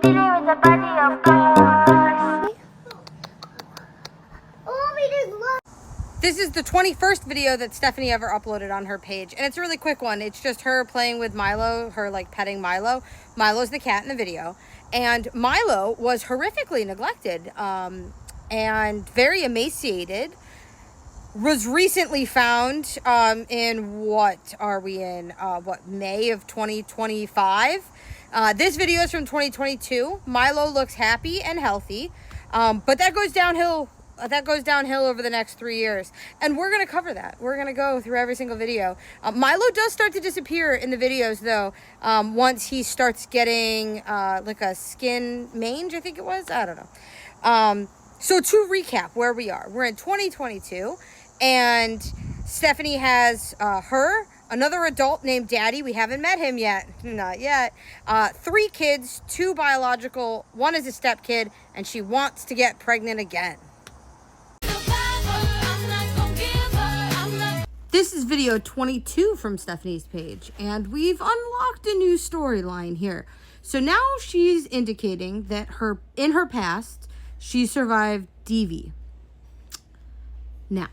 with the body of God. This is the 21st video that Stephanie ever uploaded on her page, and it's a really quick one. It's just her playing with Milo, her like petting Milo. Milo's the cat in the video, and Milo was horrifically neglected and very emaciated. Was recently found in what are we in? May of 2025? This video is from 2022. Milo looks happy and healthy, but that goes downhill. That goes downhill over the next 3 years, and we're gonna cover that. We're gonna go through every single video. Milo does start to disappear in the videos, though. Once he starts getting like a skin mange, I think it was. I don't know. So to recap where we are, we're in 2022, and Stephanie has another adult named Daddy. We haven't met him yet. Not yet. 3 kids, 2 biological, 1 is a step kid, and she wants to get pregnant again. This is video 22 from Stephanie's page, and we've unlocked a new storyline here. So now she's indicating that in her past, she survived DV. Now,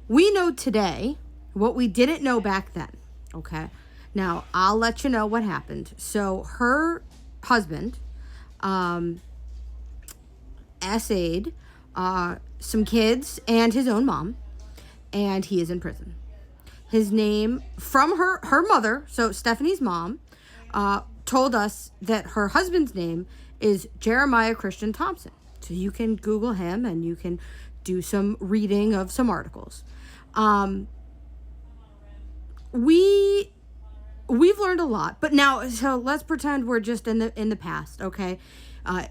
we know today what we didn't know back then, okay? Now, I'll let you know what happened. So her husband essayed some kids and his own mom, and he is in prison. His name, from her mother, so Stephanie's mom, told us that her husband's name is Jeremiah Christian Thompson. So you can Google him and you can do some reading of some articles. We've learned a lot, but now, so let's pretend we're just in the past, okay?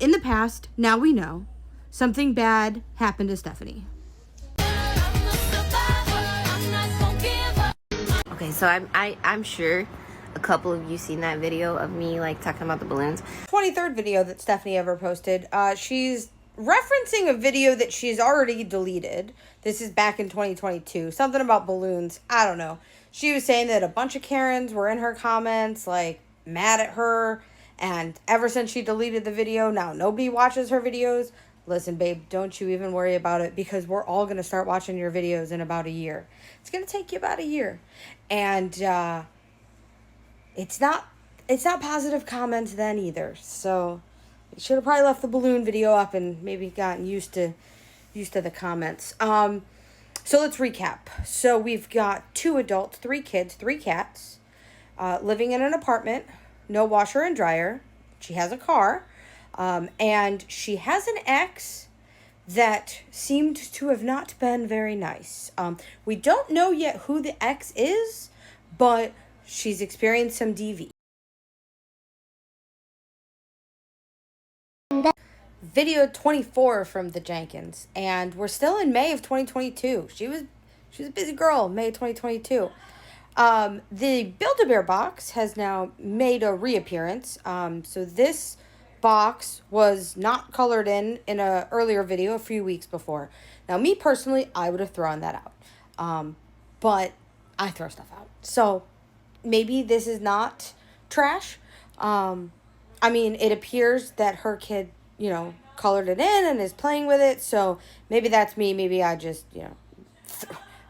In the past, now we know something bad happened to Stephanie. Okay, so I'm sure a couple of you seen that video of me like talking about the balloons. 23rd video that Stephanie ever posted. She's referencing a video that she's already deleted. This is back in 2022. Something about balloons. I don't know. She was saying that a bunch of Karens were in her comments, like, mad at her. And ever since she deleted the video, now nobody watches her videos. Listen, babe, don't you even worry about it, because we're all going to start watching your videos in about a year. It's going to take you about a year. And it's not positive comments then either. So you should have probably left the balloon video up and maybe gotten used to the comments. So let's recap. So we've got 2 adults, 3 kids, 3 cats, living in an apartment, no washer and dryer. She has a car. And she has an ex that seemed to have not been very nice. We don't know yet who the ex is, but she's experienced some DV. Video 24 from the Jenkins, and we're still in May of 2022. She was a busy girl, May 2022. The Build-A-Bear box has now made a reappearance. So this box was not colored in a earlier video a few weeks before. Now, me personally, I would have thrown that out. But I throw stuff out. So maybe this is not trash. I mean, it appears that her kid, colored it in and is playing with it. So maybe that's me. Maybe I just,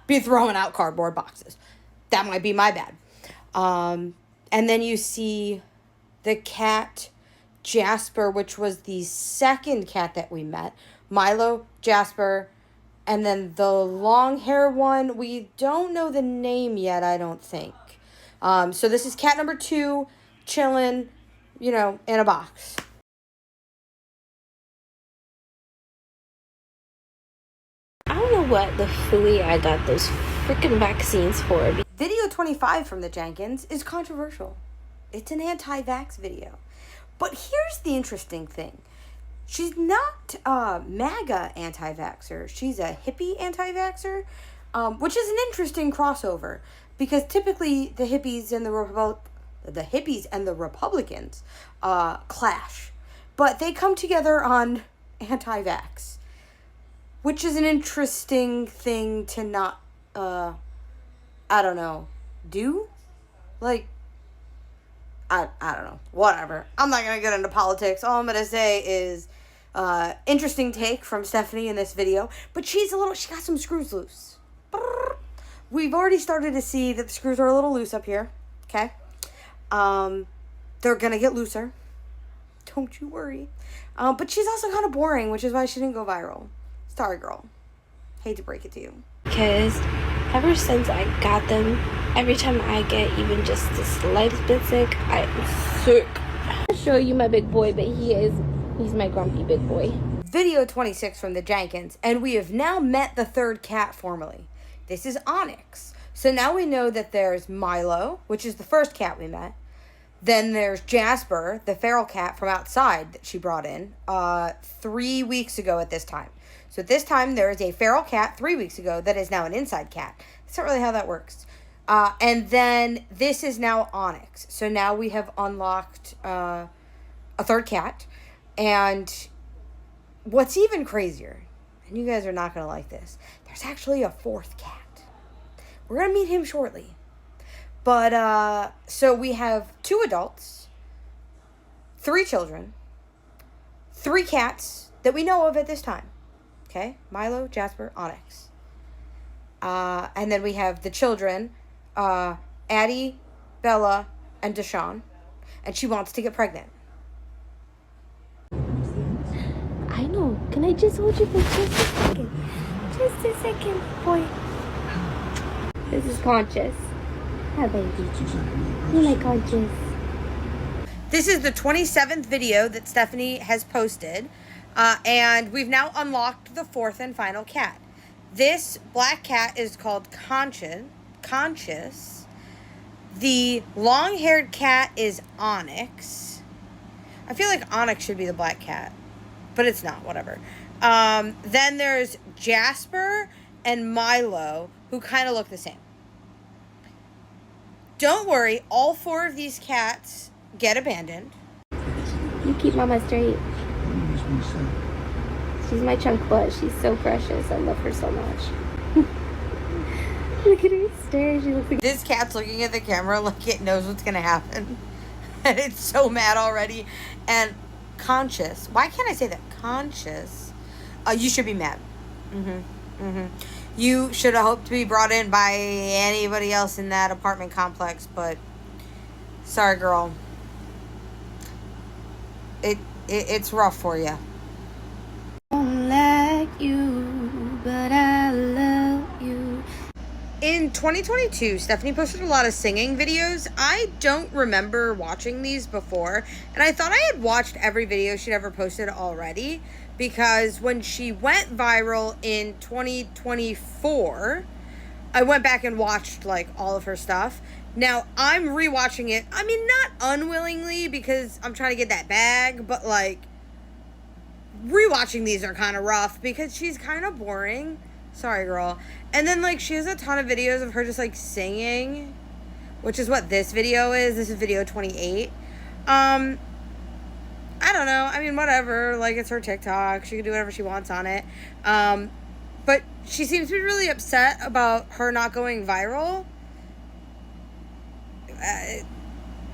be throwing out cardboard boxes. That might be my bad. And then you see the cat Jasper, which was the second cat that we met. Milo, Jasper, and then the long hair one, we don't know the name yet, I don't think. So this is cat number 2, chilling, in a box. I don't know what the phooey I got those freaking vaccines for. Video 25 from the Jenkins is controversial. It's an anti-vax video. But here's the interesting thing. She's not a MAGA anti-vaxxer. She's a hippie anti-vaxxer, which is an interesting crossover, because typically the hippies and the Republicans clash, but they come together on anti-vax, which is an interesting thing to not, do. Like, I don't know. Whatever. I'm not going to get into politics. All I'm going to say is interesting take from Stephanie in this video. But she got some screws loose. We've already started to see that the screws are a little loose up here. Okay? They're going to get looser. Don't you worry. But she's also kind of boring, which is why she didn't go viral. Sorry, girl. Hate to break it to you. Because ever since I got them, every time I get even just the slightest bit sick, I am sick. I'll show you my big boy, but he's my grumpy big boy. Video 26 from the Jenkins, and we have now met the third cat formally. This is Onyx. So now we know that there's Milo, which is the first cat we met. Then there's Jasper, the feral cat from outside that she brought in 3 weeks ago at this time. So at this time, there is a feral cat 3 weeks ago that is now an inside cat. That's not really how that works. And then this is now Onyx. So now we have unlocked a third cat. And what's even crazier, and you guys are not going to like this, there's actually a fourth cat. We're going to meet him shortly. But, so we have 2 adults, 3 children, 3 cats that we know of at this time. Okay? Milo, Jasper, Onyx. And then we have the children, Addie, Bella, and Deshawn. And she wants to get pregnant. I know. Can I just hold you for just a second? Just a second, boy. This is Conscious. Hi, baby. You like Conscious. This is the 27th video that Stephanie has posted. And we've now unlocked the 4th and final cat. This black cat is called Conscious. The long-haired cat is Onyx. I feel like Onyx should be the black cat, but it's not, whatever. Then there's Jasper and Milo, who kind of look the same. Don't worry, all 4 of these cats get abandoned. You keep Mama straight. She's my chunk butt. She's so precious. I love her so much. Look at her stare. She looks like... This cat's looking at the camera like it knows what's going to happen. And it's so mad already. And Conscious. Why can't I say that? Conscious. You should be mad. You should have hoped to be brought in by anybody else in that apartment complex. But sorry, girl. It's rough for you. Like you, but I love you. In 2022, Stephanie posted a lot of singing videos. I don't remember watching these before, and I thought I had watched every video she'd ever posted already, because when she went viral in 2024, I went back and watched like all of her stuff. Now I'm rewatching it. I mean, not unwillingly, because I'm trying to get that bag, but like rewatching these are kind of rough because she's kind of boring. Sorry, girl. And then like she has a ton of videos of her just like singing, which is what this video is. This is video 28. I don't know. I mean, whatever. Like, it's her TikTok. She can do whatever she wants on it. But she seems to be really upset about her not going viral.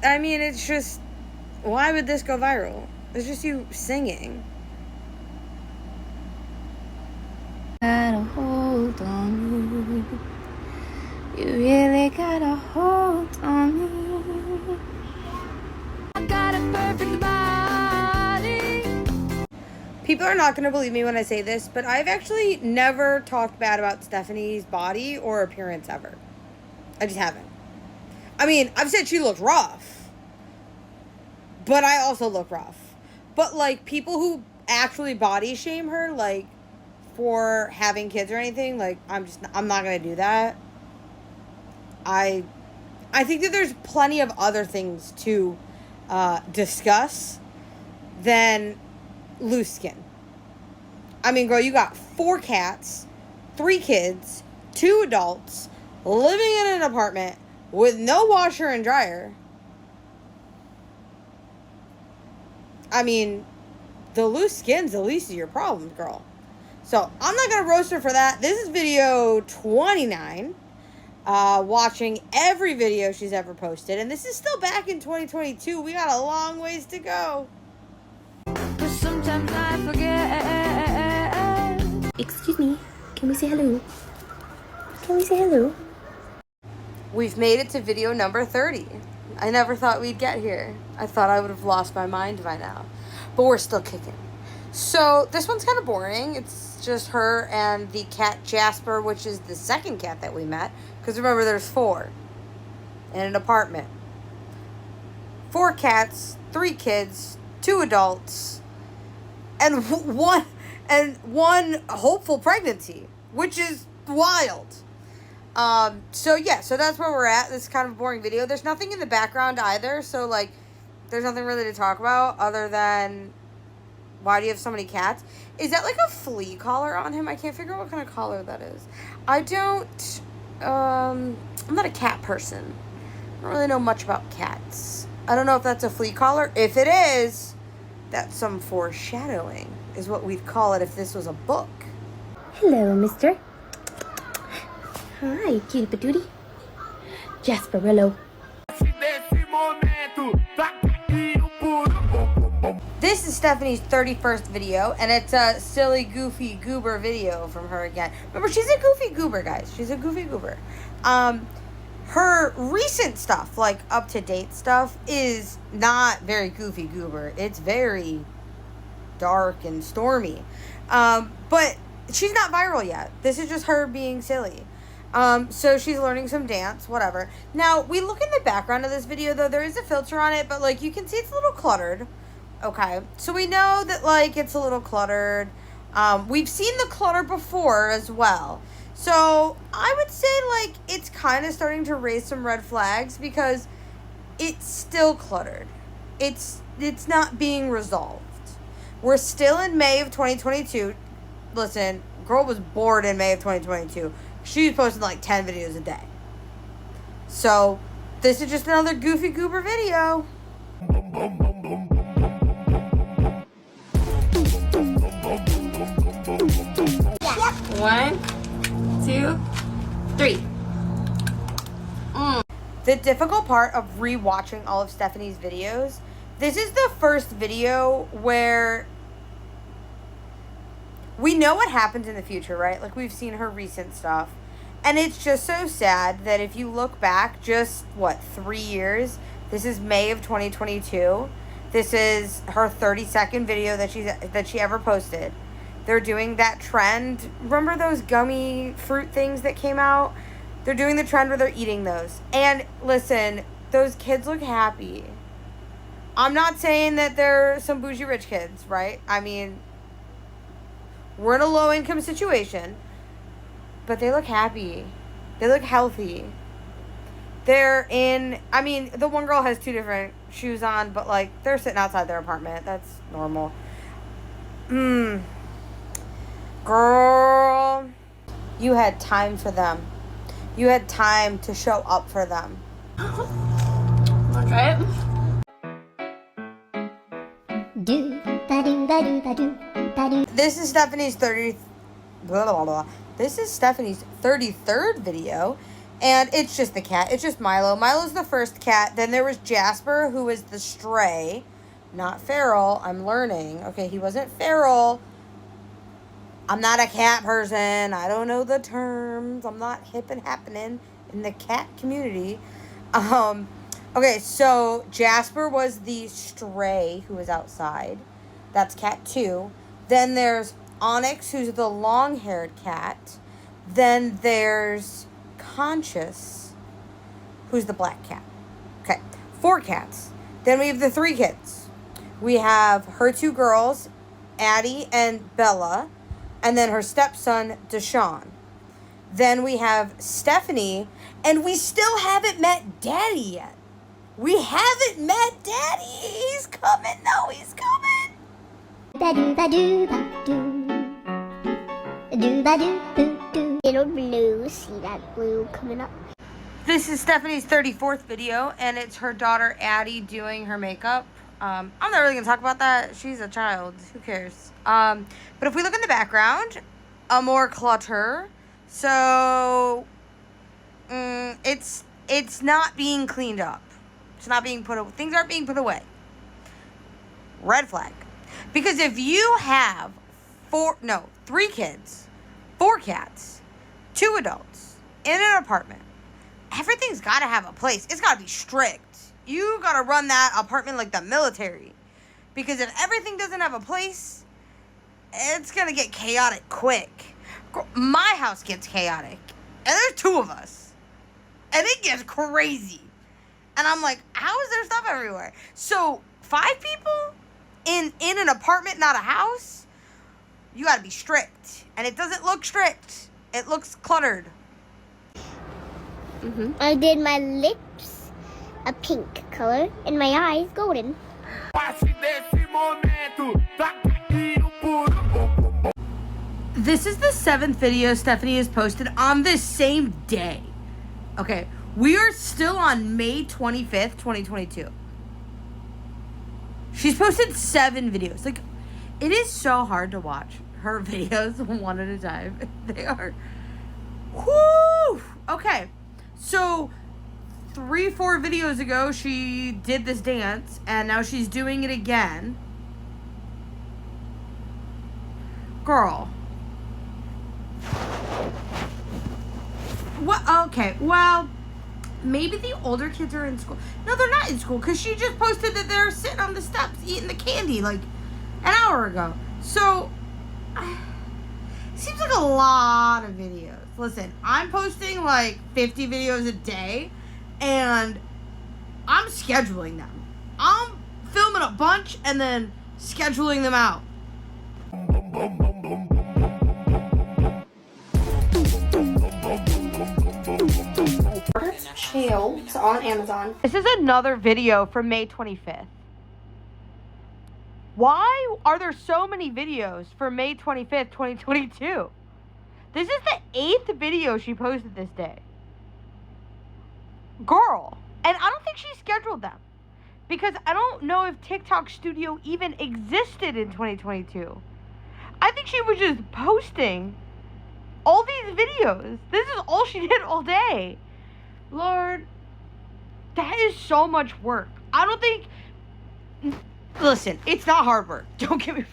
I mean, it's just, why would this go viral? It's just you singing. Got a hold on me. You really got a hold on me. I got a perfect body. People are not going to believe me when I say this, but I've actually never talked bad about Stephanie's body or appearance ever. I just haven't. I mean, I've said she looks rough, but I also look rough. But like people who actually body shame her, like for having kids or anything, like I'm not gonna do that. I think that there's plenty of other things to discuss than loose skin. I mean, girl, you got 4 cats, 3 kids, 2 adults, living in an apartment with no washer and dryer. I mean, the loose skin's the least of your problems, girl. So, I'm not going to roast her for that. This is video 29. watching every video she's ever posted. And this is still back in 2022. We got a long ways to go. But sometimes I forget. Excuse me. Can we say hello? Can we say hello? We've made it to video number 30. I never thought we'd get here. I thought I would have lost my mind by now. But we're still kicking. So this one's kind of boring. It's just her and the cat Jasper, which is the second cat that we met. Because remember, there's 4 in an apartment. 4 cats, 3 kids, 2 adults, and one hopeful pregnancy, which is wild. So that's where we're at. This is kind of a boring video. There's nothing in the background either, so like there's nothing really to talk about other than why do you have so many cats? Is that like a flea collar on him? I can't figure out what kind of collar that is. I'm not a cat person. I don't really know much about cats. I don't know if that's a flea collar. If it is, that's some foreshadowing, is what we'd call it if this was a book. Hello, mister. Hi, cutie patootie. Jasperillo. This is Stephanie's 31st video, and it's a silly, goofy, goober video from her again. Remember, she's a goofy goober, guys. She's a goofy goober. Her recent stuff, like up-to-date stuff, is not very goofy goober. It's very dark and stormy. But she's not viral yet. This is just her being silly. So she's learning some dance, whatever. Now, we look in the background of this video, though. There is a filter on it, but, like, you can see it's a little cluttered. Okay, so we know that, like, it's a little cluttered. We've seen the clutter before as well. So I would say, like, it's kind of starting to raise some red flags because it's still cluttered. It's not being resolved. We're still in May of 2022. Listen, girl was bored in May of 2022. She was posting, like, 10 videos a day. So this is just another goofy goober video. One, 2, 3. The difficult part of rewatching all of Stephanie's videos, this is the first video where we know what happens in the future, right? Like, we've seen her recent stuff. And it's just so sad that if you look back just, 3 years? This is May of 2022. This is her 32nd video that she ever posted. They're doing that trend. Remember those gummy fruit things that came out? They're doing the trend where they're eating those. And listen, those kids look happy. I'm not saying that they're some bougie rich kids, right? I mean, we're in a low-income situation. But they look happy. They look healthy. The one girl has 2 different shoes on, but, like, they're sitting outside their apartment. That's normal. Girl, you had time for them. You had time to show up for them. Okay. This is Stephanie's 33rd video, and it's just the cat. It's just Milo. Milo's the first cat. Then there was Jasper, who was the stray, not feral. I'm learning. Okay, he wasn't feral. I'm not a cat person. I don't know the terms. I'm not hip and happening in the cat community. Okay, so Jasper was the stray who was outside. That's cat 2. Then there's Onyx, who's the long-haired cat. Then there's Conscious, who's the black cat. Okay, 4 cats. Then we have the 3 kids. We have her 2 girls, Addie and Bella. And then her stepson, Deshaun. Then we have Stephanie. And we still haven't met Daddy yet. We haven't met Daddy. He's coming, though. He's coming. Little blue. See that blue coming up? This is Stephanie's 34th video. And it's her daughter, Addie, doing her makeup. I'm not really going to talk about that. She's a child. Who cares? But if we look in the background, more clutter. So it's not being cleaned up. It's not being put away. Things aren't being put away. Red flag. Because if you have 3 kids, 4 cats, 2 adults in an apartment, everything's got to have a place. It's got to be strict. You got to run that apartment like the military. Because if everything doesn't have a place, it's going to get chaotic quick. My house gets chaotic. And there's 2 of us. And it gets crazy. And I'm like, how is there stuff everywhere? So 5 people in an apartment, not a house, you got to be strict. And it doesn't look strict. It looks cluttered. I did my lips a pink color and my eyes golden. This is the 7th video Stephanie has posted on this same day. Okay, we are still on May 25th, 2022. She's posted 7 videos. Like, it is so hard to watch her videos one at a time. They are, whoo! Okay, so 3-4 videos ago, she did this dance, and now she's doing it again. Girl. What? Okay, well, maybe the older kids are in school. No, they're not in school, because she just posted that they're sitting on the steps eating the candy, like, an hour ago. So, seems like a lot of videos. Listen, I'm posting, like, 50 videos a day, and I'm scheduling them. I'm filming a bunch and then scheduling them out. Shelves on Amazon. This is another video from May 25th. Why are there so many videos for May 25th, 2022? This is the 8th video she posted this day. Girl. And I don't think she scheduled them. Because I don't know if TikTok Studio even existed in 2022. I think she was just posting all these videos. This is all she did all day. Lord, that is so much work. I don't think. Listen, it's not hard work. Don't get me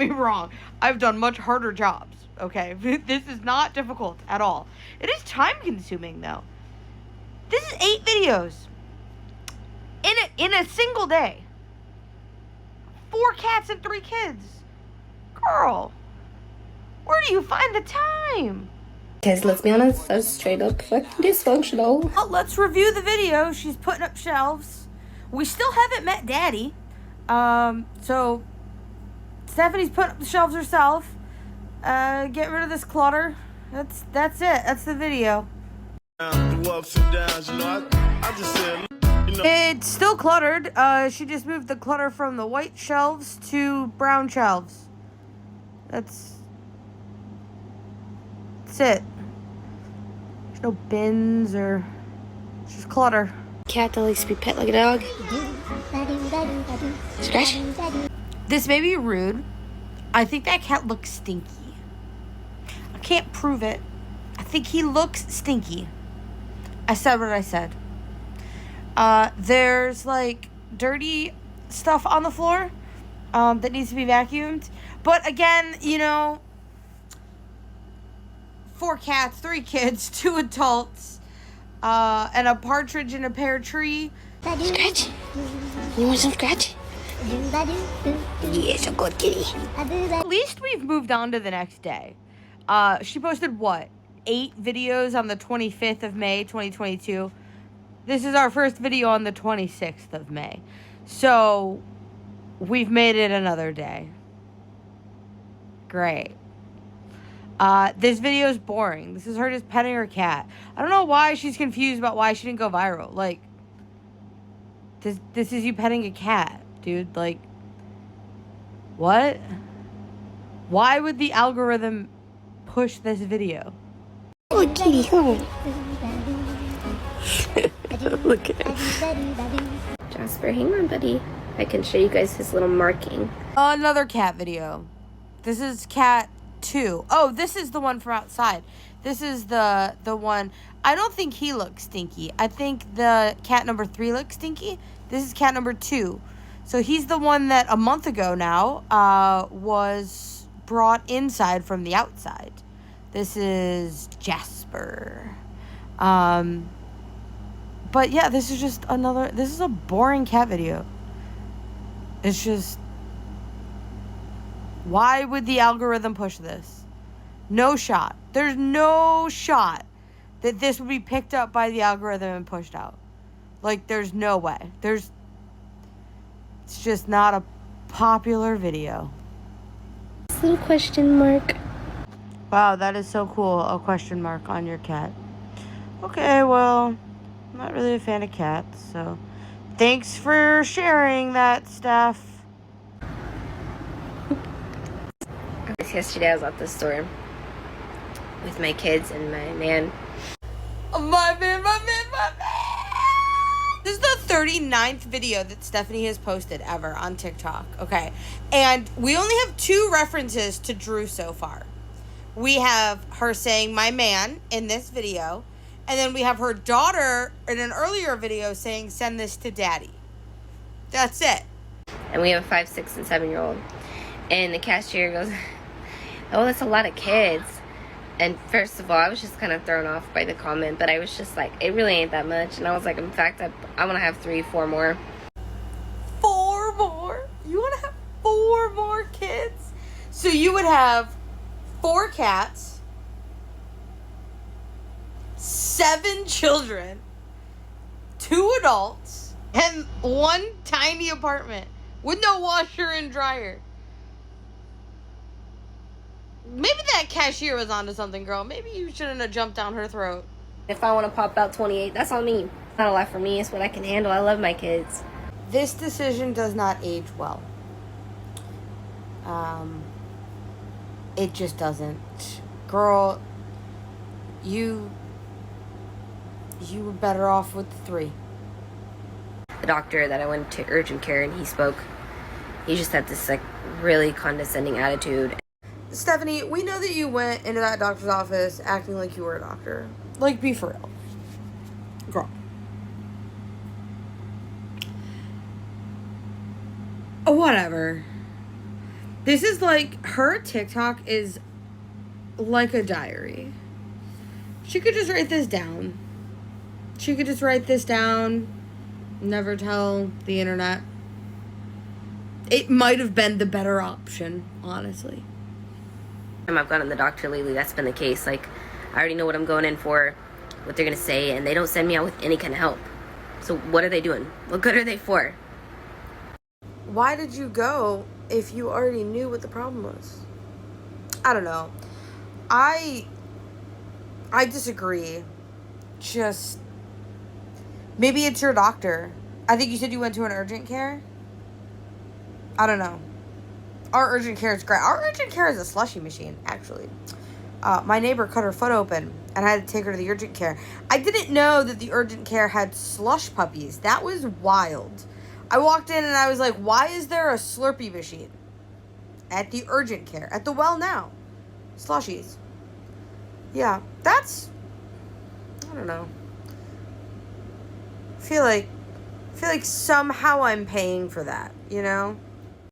wrong. I've done much harder jobs. Okay, this is not difficult at all. It is time consuming though. This is 8 videos in a single day. 4 cats and 3 kids. Girl, where do you find the time? Because let's be honest, that's straight up fucking dysfunctional. Well, let's review the video. She's putting up shelves. We still haven't met Daddy. So Stephanie's putting up the shelves herself. Get rid of this clutter. That's it. That's the video. It's still cluttered. She just moved the clutter from the white shelves to brown shelves. That's it. There's no bins or just clutter. Cat that likes to be pet like a dog. Scratch. This may be rude. I think that cat looks stinky. I can't prove it. I think he looks stinky. I said what I said. There's like dirty stuff on the floor that needs to be vacuumed. But again, you know, 4 cats, 3 kids, 2 adults, and a partridge in a pear tree. Scratch. You want some scratch? Yes, a good kitty. At least we've moved on to the next day. She posted what? 8 videos on the 25th of May, 2022. This is our first video on the 26th of May. So, we've made it another day. Great. This video is boring. This is her just petting her cat. I don't know why she's confused about why she didn't go viral. Like, this is you petting a cat, dude. Like, what? Why would the algorithm push this video? Oh, kitty, come on. Look at it. Jasper, hang on, buddy. I can show you guys his little marking. Another cat video. This is cat 2. Oh, this is the one from outside. This is the one. I don't think he looks stinky. I think the cat number 3 looks stinky. This is cat number 2. So he's the one that a month ago now was brought inside from the outside. This is Jasper. But yeah, this is just another, this is a boring cat video. It's just, why would the algorithm push this? No shot. There's no shot that this would be picked up by the algorithm and pushed out. Like, there's no way. It's just not a popular video. Little question mark. Wow, that is so cool. A question mark on your cat. Okay, well, I'm not really a fan of cats, so thanks for sharing that stuff. Yesterday I was at the store with my kids and my man. My man. This is the 39th video that Stephanie has posted ever on TikTok, okay? And we only have 2 references to Drew so far. We have her saying, my man, in this video. And then we have her daughter in an earlier video saying, send this to daddy. That's it. And we have a 5, 6, and 7-year-old. And the cashier goes, oh, that's a lot of kids. And first of all, I was just kind of thrown off by the comment. But I was just like, it really ain't that much. And I was like, in fact, I want to have 3, 4 more. 4 more? You want to have 4 more kids? So you would have 4 cats, 7 children, 2 adults, and 1 tiny apartment with no washer and dryer. Maybe that cashier was onto something, girl. Maybe you shouldn't have jumped down her throat. If I want to pop out 28, that's on me. It's not a lot for me. It's what I can handle. I love my kids. This decision does not age well. It just doesn't. Girl, you were better off with the 3. The doctor that I went to urgent care and he spoke, he just had this like really condescending attitude. Stephanie, we know that you went into that doctor's office acting like you were a doctor. Like, be for real. Girl. Whatever. This is like, her TikTok is like a diary. She could just write this down. Never tell the internet. It might have been the better option, honestly. I've gone to the doctor lately, that's been the case. Like, I already know what I'm going in for, what they're going to say, and they don't send me out with any kind of help. So what are they doing? What good are they for? Why did you go if you already knew what the problem was? I don't know. I disagree. Just, maybe it's your doctor. I think you said you went to an urgent care. I don't know. Our urgent care is great. Our urgent care is a slushy machine, actually. My neighbor cut her foot open, and I had to take her to the urgent care. I didn't know that the urgent care had slush puppies. That was wild. I walked in, and I was like, why is there a Slurpee machine at the urgent care? At the Well Now. Slushies. Yeah, that's, I don't know. I feel like somehow I'm paying for that, you know?